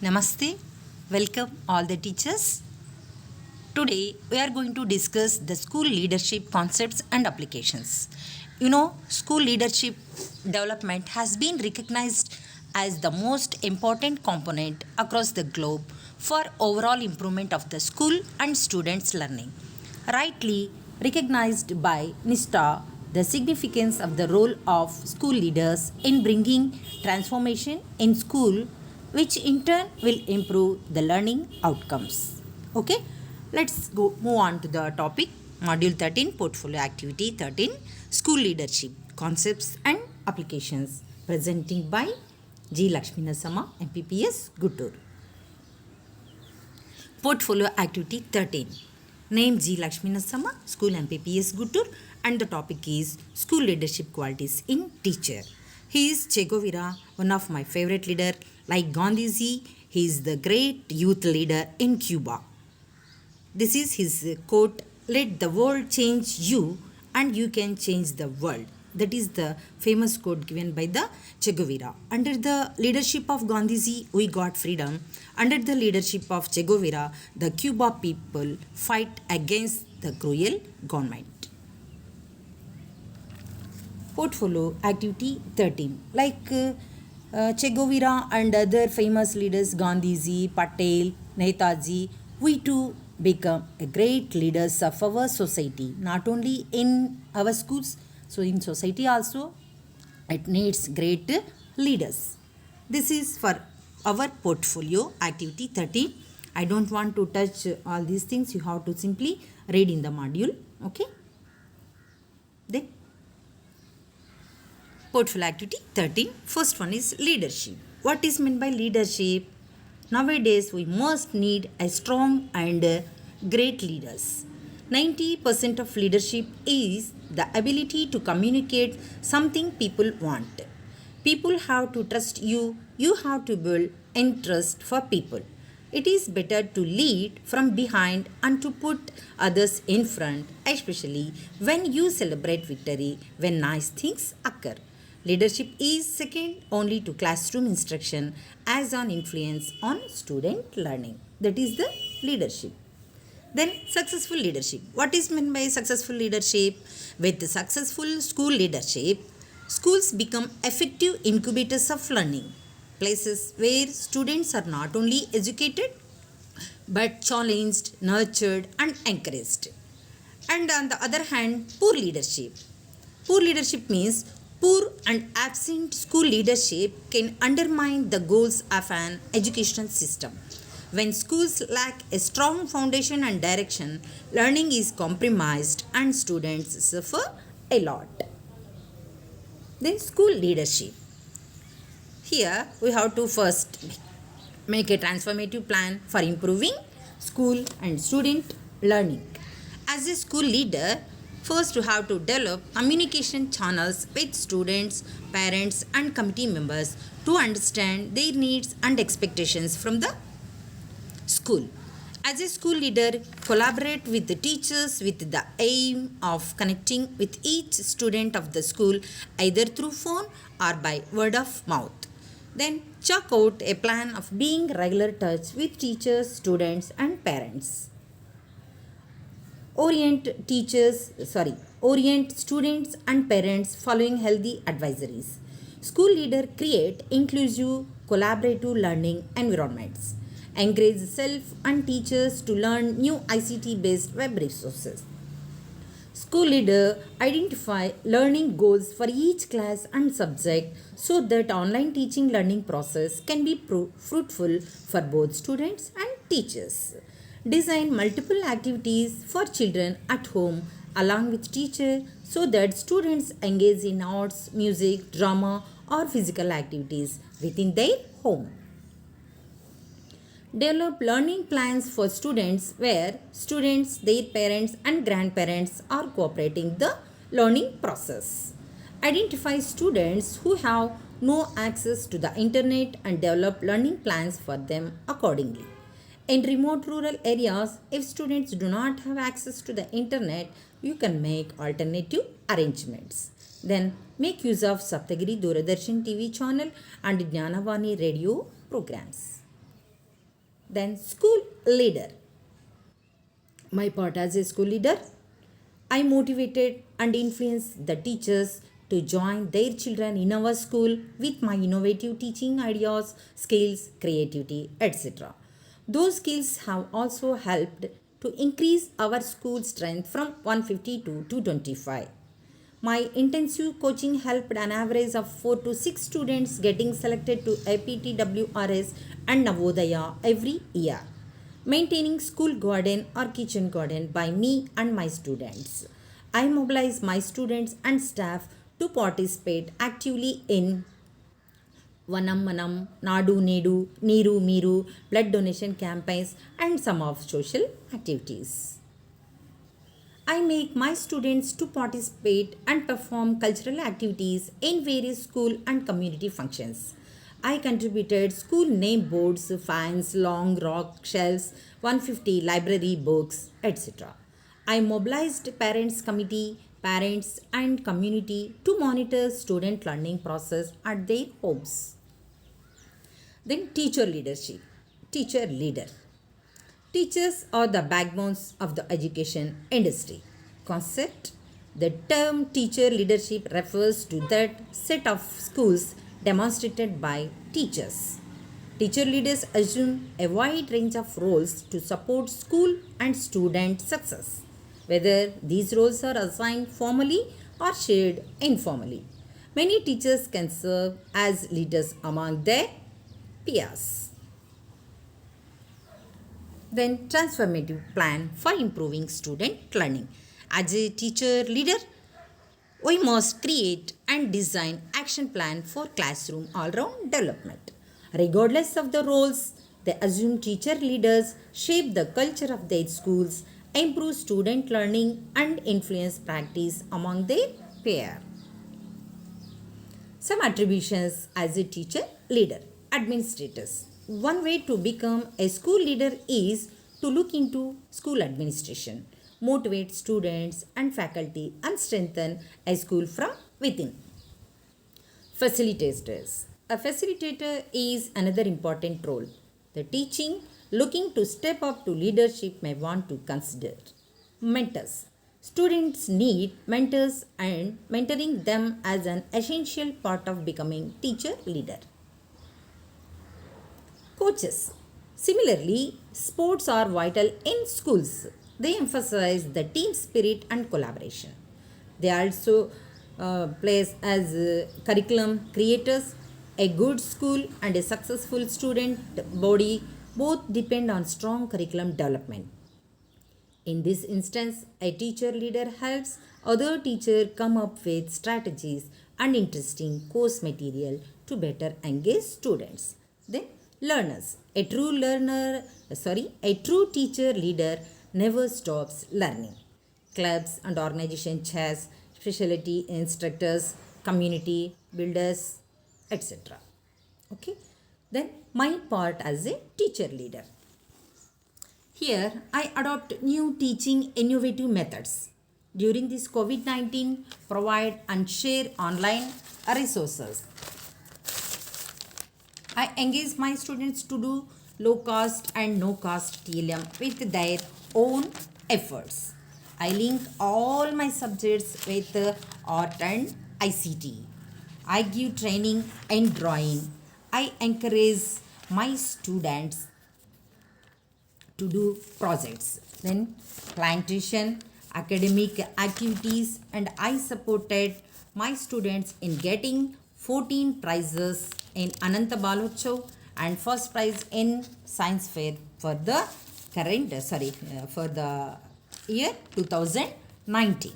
Namaste. Welcome all the teachers. Today we are going to discuss the school leadership concepts and applications. School leadership development has been recognized as the most important component across the globe for overall improvement of the school and students' learning. Rightly recognized by NISTA, the significance of the role of school leaders in bringing transformation in school, which in turn will improve the learning outcomes. Okay, let's go move on to the topic. Module 13, Portfolio Activity 13, School Leadership Concepts and Applications, presenting by G. Lakshmi Nasama, MPPS, Guttur. Portfolio Activity 13. Name G. Lakshmi Nasama, School MPPS Guttur, and the topic is School Leadership Qualities in Teacher. He is Che Guevara, one of my favorite leader. Like Gandhiji, he is the great youth leader in Cuba. This is his quote, "Let the world change you and you can change the world." That is the famous quote given by the Che Guevara. Under the leadership of Gandhiji, we got freedom. Under the leadership of Che Guevara, the Cuba people fight against the cruel government. Portfolio Activity 13. Like Che Guevara and other famous leaders, Gandhiji, Patel, Nehtaji, we too become a great leaders of our society. Not only in our schools, so in society also, it needs great leaders. This is for our portfolio activity 13. I don't want to touch all these things. You have to simply read in the module. Okay. Then portfolio activity 13. First one is leadership. What is meant by leadership? Nowadays we must need a strong and great leaders. 90% of leadership is the ability to communicate something people want. People have to trust you. You have to build interest for people. It is better to lead from behind and to put others in front, especially when you celebrate victory, when nice things occur. Leadership is second only to classroom instruction as an influence on student learning. That is the leadership. Then successful leadership. What is meant by successful leadership? With successful school leadership, schools become effective incubators of learning, places where students are not only educated but challenged, nurtured, and encouraged. And on the other hand, poor leadership. Poor leadership means poor and absent school leadership can undermine the goals of an educational system. When schools lack a strong foundation and direction, learning is compromised and students suffer a lot. Then school leadership. Here we have to first make a transformative plan for improving school and student learning. As a school leader, first you have to develop communication channels with students, parents and committee members to understand their needs and expectations from the school. As a school leader, collaborate with the teachers with the aim of connecting with each student of the school either through phone or by word of mouth. Then chalk out a plan of being regular touch with teachers, students and parents. Orient students and parents following healthy advisories. School leader create inclusive collaborative learning environments. Encourage self and teachers to learn new ICT based web resources. School leader identify learning goals for each class and subject so that online teaching learning process can be fruitful for both students and teachers. Design multiple activities for children at home along with teacher so that students engage in arts, music, drama or physical activities within their home. Develop learning plans for students where students, their parents and grandparents are cooperating the learning process. Identify students who have no access to the internet and develop learning plans for them accordingly. In remote rural areas, if students do not have access to the internet, you can make alternative arrangements. Then make use of Saptagiri Doordarshan TV channel and Jnanavani radio programs. Then school leader. My part as a school leader, I motivated and influenced the teachers to join their children in our school with my innovative teaching ideas, skills, creativity, etc. Those skills have also helped to increase our school strength from 150 to 225. My intensive coaching helped an average of 4 to 6 students getting selected to APTWRS and Navodaya every year. Maintaining school garden or kitchen garden by me and my students. I mobilize my students and staff to participate actively in Vanam Manam, Nadu Nedu, Niru Miru, blood donation campaigns, and some of social activities. I make my students to participate and perform cultural activities in various school and community functions. I contributed school name boards, fans, long rock shelves, 150 library books, etc. I mobilized parents committee, parents and community to monitor student learning process at their homes. Then teacher leadership. Teacher leader. Teachers are the backbones of the education industry. Concept. The term teacher leadership refers to that set of schools demonstrated by teachers. Teacher leaders assume a wide range of roles to support school and student success, whether these roles are assigned formally or shared informally. Many teachers can serve as leaders among their peers. Then transformative plan for improving student learning. As a teacher leader, we must create and design action plan for classroom all-round development. Regardless of the roles, they assume teacher leaders shape the culture of their schools, improve student learning and influence practice among their peers. Some attributions as a teacher leader. Administrators. One way to become a school leader is to look into school administration, motivate students and faculty, and strengthen a school from within. Facilitators. A facilitator is another important role. The teaching looking to step up to leadership may want to consider. Mentors. Students need mentors and mentoring them as an essential part of becoming teacher leader. Coaches. Similarly, sports are vital in schools. They emphasize the team spirit and collaboration. They also plays as curriculum creators. A good school and a successful student body both depend on strong curriculum development. In this instance, a teacher leader helps other teachers come up with strategies and interesting course material to better engage students. Then learners. A true teacher leader never stops learning. Clubs and organization chairs, specialty instructors, community builders, etc. Okay. Then my part as a teacher leader. Here, I adopt new teaching innovative methods. During this COVID-19, provide and share online resources. I engage my students to do low cost and no cost TLM with their own efforts. I link all my subjects with art and ICT. I give training in drawing. I encourage my students to do projects. Then plantation, academic activities, and I supported my students in getting 14 prizes in Ananta Balocho and first prize in science fair for the for the year 2019.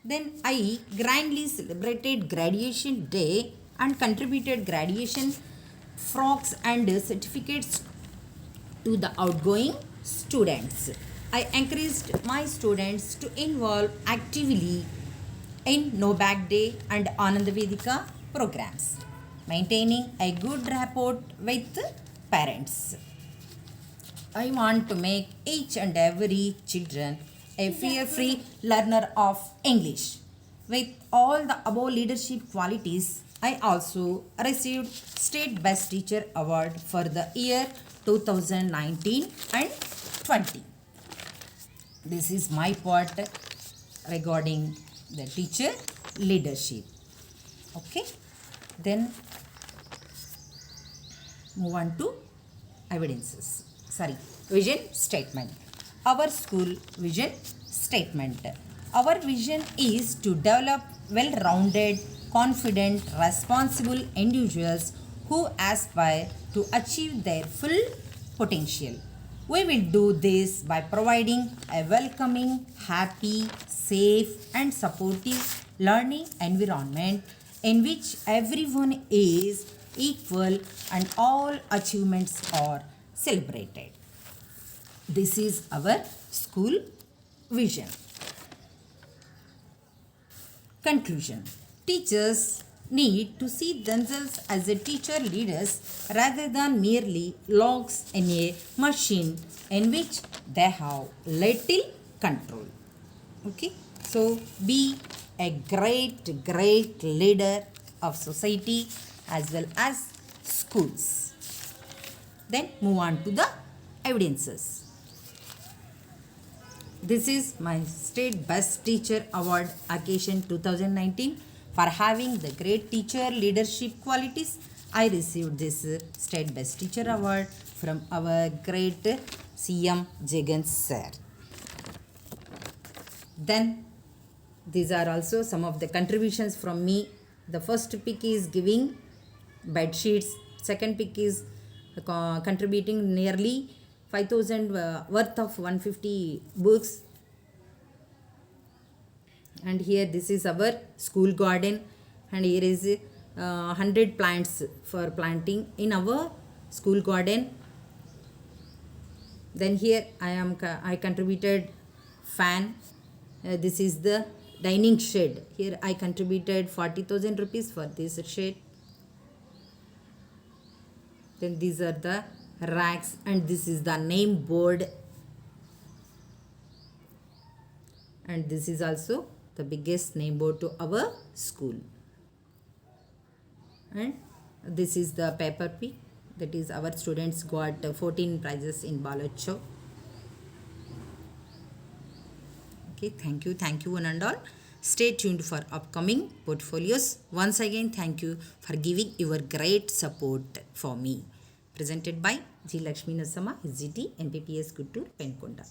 Then I grandly celebrated graduation day and contributed graduation frocks and certificates to the outgoing students. I encouraged my students to involve actively in No Bag Day and Ananda Vedika programs, maintaining a good rapport with parents. I want to make each and every children a fear-free learner of English. With all the above leadership qualities, I also received State Best Teacher Award for the year 2019 and 20. This is my part regarding the teacher leadership. Okay. Then move on to evidences. Sorry, vision statement. Our school vision statement. Our vision is to develop well-rounded, confident, responsible individuals who aspire to achieve their full potential. We will do this by providing a welcoming, happy, safe, and supportive learning environment in which everyone is equal and all achievements are celebrated. This is our school vision. Conclusion. Teachers need to see themselves as a teacher leaders rather than merely logs in a machine in which they have little control. Okay, so be a great leader of society as well as schools. Then move on to the evidences. This is my State Best Teacher Award occasion 2019. For having the great teacher leadership qualities, I received this State Best Teacher Award from our great CM Jagan sir. Then these are also some of the contributions from me. The first pick is giving bed sheets. Second pick is contributing nearly 5,000 worth of 150 books. And here this is our school garden, and here is 100 plants for planting in our school garden. Then here I contributed fan. This is the dining shed. Here I contributed 40,000 rupees for this shed. Then these are the racks, and this is the name board, and this is also the biggest name board to our school. And this is the paper pick, that is our students got 14 prizes in Balachov. Okay, thank you one and all. Stay tuned for upcoming portfolios. Once again, thank you for giving your great support for me. Presented by G. Lakshmi Nasama, SGT, MPPS Guttur, Penkonda.